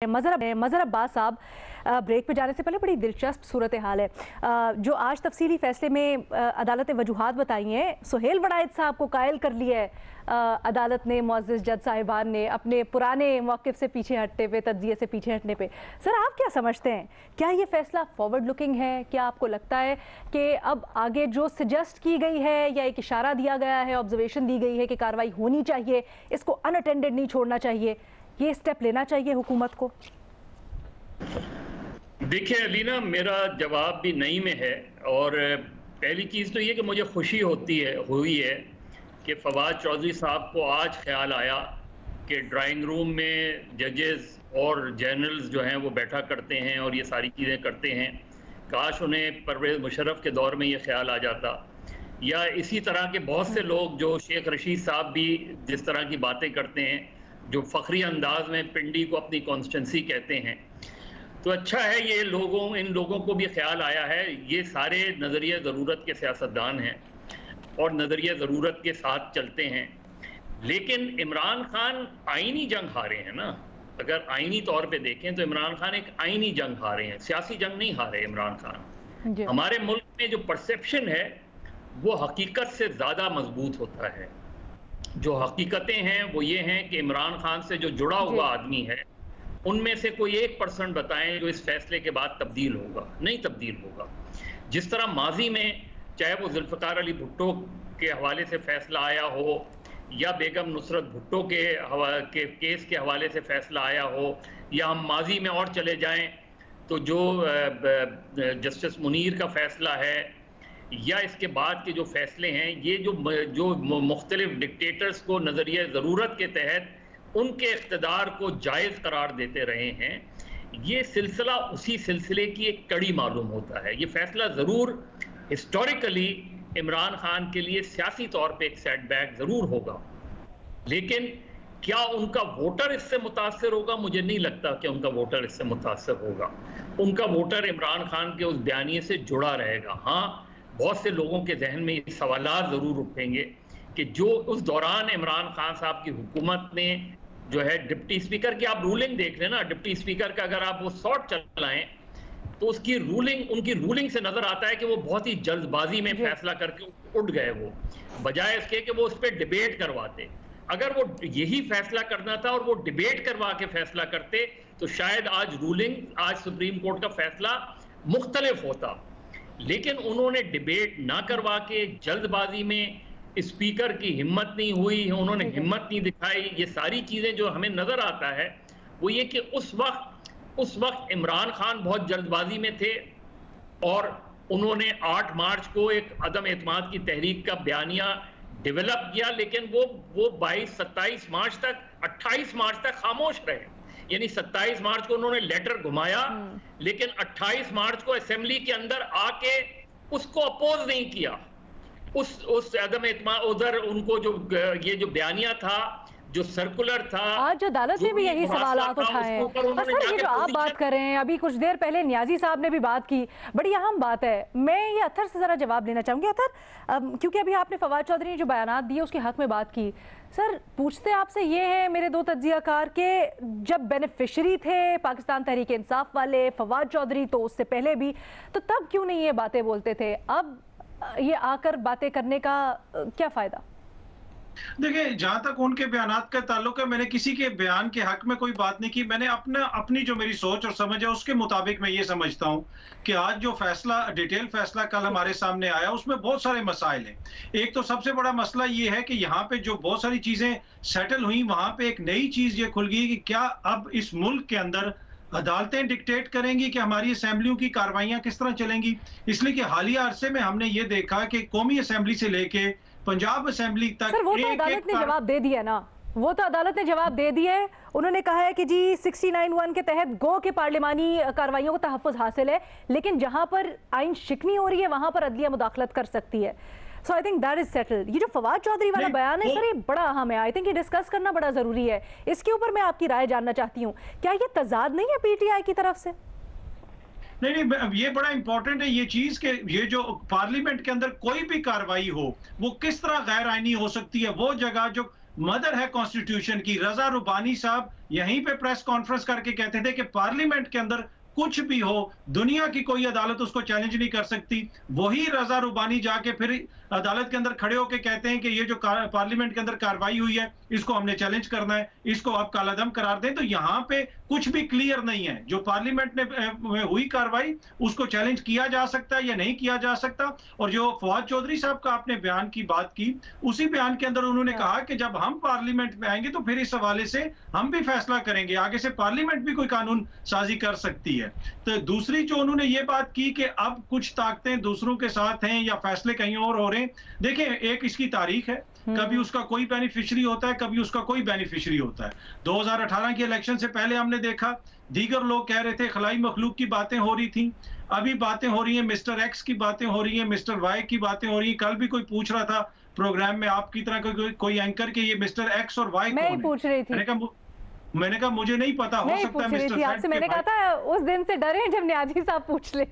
मजहर अब्बास साहब, ब्रेक पे जाने से पहले बड़ी दिलचस्प सूरत हाल है। जो आज तफसीली फैसले में अदालत ने वजूहात बताई हैं, सुहेल वड़ाइद साहब को कायल कर लिया है अदालत ने, मुअज़्ज़िज़ जज साहिबान ने, अपने पुराने मौक़िफ़ से पीछे हटने पे, तज्ज़िये से पीछे हटने पे। सर, आप क्या समझते हैं, क्या ये फैसला फॉरवर्ड लुकिंग है? क्या आपको लगता है कि अब आगे जो सजेस्ट की गई है या एक इशारा दिया गया है, ऑब्जर्वेशन दी गई है कि कार्रवाई होनी चाहिए, इसको अनअटेंडेड नहीं छोड़ना चाहिए, ये स्टेप लेना चाहिए हुकूमत को? देखिए अलीना, मेरा जवाब भी नहीं में है। और पहली चीज़ तो ये कि मुझे खुशी हुई है कि फवाद चौधरी साहब को आज ख्याल आया कि ड्राइंग रूम में जजेस और जनरल्स जो हैं वो बैठा करते हैं और ये सारी चीज़ें करते हैं। काश उन्हें परवेज़ मुशर्रफ के दौर में ये ख्याल आ जाता, या इसी तरह के बहुत से लोग जो शेख रशीद साहब भी जिस तरह की बातें करते हैं, जो फ़ख्री अंदाज में पिंडी को अपनी कॉन्स्टिट्यूंसी कहते हैं। तो अच्छा है ये इन लोगों को भी ख्याल आया है। ये सारे नज़रिया ज़रूरत के सियासतदान हैं और नज़रिया ज़रूरत के साथ चलते हैं। लेकिन इमरान खान आईनी जंग हारे हैं ना। अगर आईनी तौर पे देखें तो इमरान खान एक आईनी जंग हारे हैं, सियासी जंग नहीं हारे इमरान खान। हमारे मुल्क में जो परसेप्शन है वो हकीकत से ज़्यादा मजबूत होता है। जो हकीकतें हैं वो ये हैं कि इमरान खान से जो जुड़ा हुआ आदमी है, उनमें से कोई 1% बताएं जो इस फैसले के बाद तब्दील होगा। नहीं तब्दील होगा। जिस तरह माजी में चाहे वो जुल्फ़िकार अली भुट्टो के हवाले से फैसला आया हो या बेगम नुसरत भुट्टो के केस के हवाले से फैसला आया हो, या हम माजी में और चले जाएं तो जो जस्टिस मुनीर का फैसला है, या इसके बाद के जो फैसले हैं, ये जो मुख्तलिफ डिक्टेटर्स को नज़रिया ज़रूरत के तहत उनके इक़्तिदार को जायज़ करार देते रहे हैं, ये सिलसिला उसी सिलसिले की एक कड़ी मालूम होता है। ये फैसला ज़रूर हिस्टोरिकली इमरान खान के लिए सियासी तौर पे एक सेटबैक ज़रूर होगा, लेकिन क्या उनका वोटर इससे मुतासर होगा? मुझे नहीं लगता कि उनका वोटर इससे मुतासर होगा। उनका वोटर इमरान खान के उस बयानिए से जुड़ा रहेगा। हाँ, बहुत से लोगों के जहन में ये सवालात ज़रूर उठेंगे कि जो उस दौरान इमरान खान साहब की हुकूमत ने जो है डिप्टी स्पीकर की आप रूलिंग देख लेना, डिप्टी स्पीकर का अगर आप वो शॉर्ट चलाएं तो उनकी रूलिंग से नजर आता है कि वो बहुत ही जल्दबाजी में फैसला करके उठ गए, वो बजाय इसके कि वो उस पर डिबेट करवाते। अगर वो यही फैसला करना था और वो डिबेट करवा के फैसला करते तो शायद आज सुप्रीम कोर्ट का फैसला मुख्तलिफ होता। लेकिन उन्होंने डिबेट ना करवा के जल्दबाजी में, स्पीकर की हिम्मत नहीं हुई, उन्होंने हिम्मत नहीं दिखाई। ये सारी चीज़ें जो हमें नज़र आता है वो ये कि उस वक्त इमरान खान बहुत जल्दबाजी में थे और उन्होंने 8 मार्च को एक अदम एतमाद की तहरीक का बयानिया डेवलप किया, लेकिन वो 27 मार्च तक 28 मार्च तक खामोश रहे। यानी 27 मार्च को उन्होंने लेटर घुमाया, लेकिन 28 मार्च को असेंबली के अंदर आके उसको अपोज नहीं किया। उस अदम एतमाद उधर उनको ये जो बयानिया था, जो सर्कुलर था, आज अदालत ने भी यही सवालात उठाए हैं। सर, ये जो आप बात कर रहे हैं, अभी कुछ देर पहले नियाजी साहब ने भी बात की, बड़ी अहम बात है। मैं ये अतर से जरा जवाब देना चाहूंगी। अतर, क्योंकि अभी आपने फवाद चौधरी ने जो बयानात दिए उसके हक में बात की, सर पूछते आपसे ये है मेरे दो तज्जियाकार के, जब बेनिफिशरी थे पाकिस्तान तहरीक इंसाफ वाले फवाद चौधरी, तो उससे पहले भी, तो तब क्यों नहीं ये बातें बोलते थे? अब ये आकर बातें करने का क्या फायदा? देखिए, जहां तक उनके बयानात का ताल्लुक है, मैंने किसी के बयान के हक में कोई बात नहीं की। मैंने अपनी जो मेरी सोच और समझ है उसके मुताबिक मैं ये समझता हूं कि आज जो फैसला, डिटेल फैसला कल हमारे सामने आया, उसमें बहुत सारे मसाइल हैं। एक तो सबसे बड़ा मसला ये है कि यहाँ पे जो बहुत सारी चीजें सेटल हुई, वहां पे एक नई चीज ये खुल गई कि क्या अब इस मुल्क के अंदर अदालतें डिक्टेट करेंगी कि हमारी असेंबलियों की कार्रवाइयां किस तरह चलेंगी। इसलिए कि हालिया अरसे में हमने ये देखा कि कौमी असेंबली से लेके पंजाब असेंबली तक, सर, वो तो अदालत ने जवाब दे दिया ना, वो तो अदालत ने जवाब दे दिया है। उन्होंने कहा है कि जी 69(1) के तहत गो के पार्लिमानी कार्रवाइयों को तहफ़्फ़ुज़ हासिल है, लेकिन जहां पर आइन शिकनी हो रही है वहां पर अदलिया मुदाखलत कर सकती है। So I think that is settled. ये जो फवाद चौधरी वाला बयान है सर, ये बड़ा अहम है। आई थिंक ये डिस्कस करना बड़ा जरूरी है। इसके ऊपर मैं आपकी राय जानना चाहती हूँ, क्या ये तजाद नहीं है पीटीआई की तरफ से? नहीं, ये बड़ा इंपॉर्टेंट है ये चीज कि ये जो पार्लियामेंट के अंदर कोई भी कार्रवाई हो वो किस तरह गैर आईनी हो सकती है। वो जगह जो मदर है कॉन्स्टिट्यूशन की। रजा रुबानी साहब यहीं पे प्रेस कॉन्फ्रेंस करके कहते थे कि पार्लियामेंट के अंदर कुछ भी हो, दुनिया की कोई अदालत उसको चैलेंज नहीं कर सकती। वही रजा रुबानी जाके फिर अदालत के अंदर खड़े होकर कहते हैं कि ये जो पार्लियामेंट के अंदर कार्रवाई हुई है इसको हमने चैलेंज करना है, इसको आप कालादम करार दें। तो यहाँ पे कुछ भी क्लियर नहीं है। जो पार्लियामेंट में हुई कार्रवाई उसको चैलेंज किया जा सकता है या नहीं किया जा सकता। और जो फवाद चौधरी साहब का आपने बयान की बात की, उसी बयान के अंदर उन्होंने कहा कि जब हम पार्लियामेंट में आएंगे तो फिर इस हवाले से हम भी फैसला करेंगे, आगे से पार्लियामेंट भी कोई कानून साजी कर सकती है। तो दूसरी जो उन्होंने ये बात की कि अब कुछ ताकतें दूसरों के साथ हैं या फैसले कहीं और हो रहे हैं। देखिए, एक इसकी तारीख है, कभी उसका कोई बेनिफिशियरी होता है, कभी उसका कोई बेनिफिशियरी होता है। 2018 के इलेक्शन से पहले हमने देखा दीगर लोग कह रहे थे खलाई मखलूक की बातें हो रही थी, अभी बातें हो रही हैं मिस्टर एक्स की बातें हो रही हैं, मिस्टर वाई की बातें हो रही हैं। कल भी कोई पूछ रहा था प्रोग्राम में आपकी तरह कोई एंकर के ये मिस्टर एक्स और वाई मैं ही पूछ रही थी। मैंने कहा मुझे नहीं पता, हो सकता है मिस्टर आपसे। मैंने कहा था उस दिन से डरे जब न्याजी साहब पूछ ले।